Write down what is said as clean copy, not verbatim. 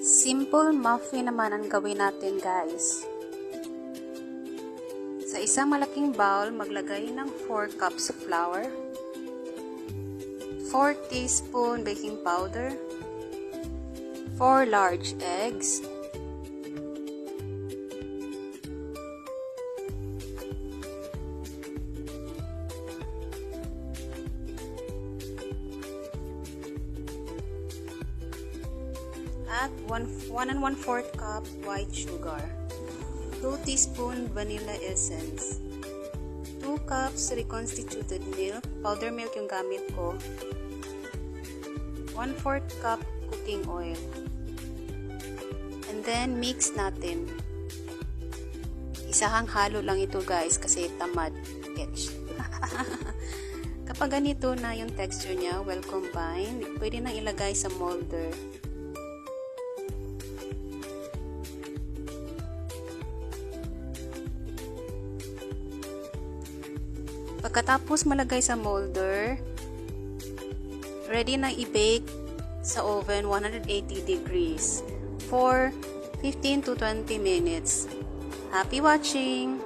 Simple muffin naman ang gawin natin, guys. Sa isang malaking bowl, maglagay ng 4 cups flour, 4 teaspoon baking powder, 4 large eggs, at 1 1/4 cup white sugar, 2 teaspoon vanilla essence, 2 cups reconstituted milk, powder milk yung gamit ko, 1/4 cup cooking oil, and then mix natin. Isahang halo lang ito, guys, kasi tamad catch. Kapag ganito na yung texture niya, well combined, pwede nang ilagay sa molder. Pagkatapos malagay sa molder, ready na i-bake sa oven 180 degrees for 15 to 20 minutes. Happy watching!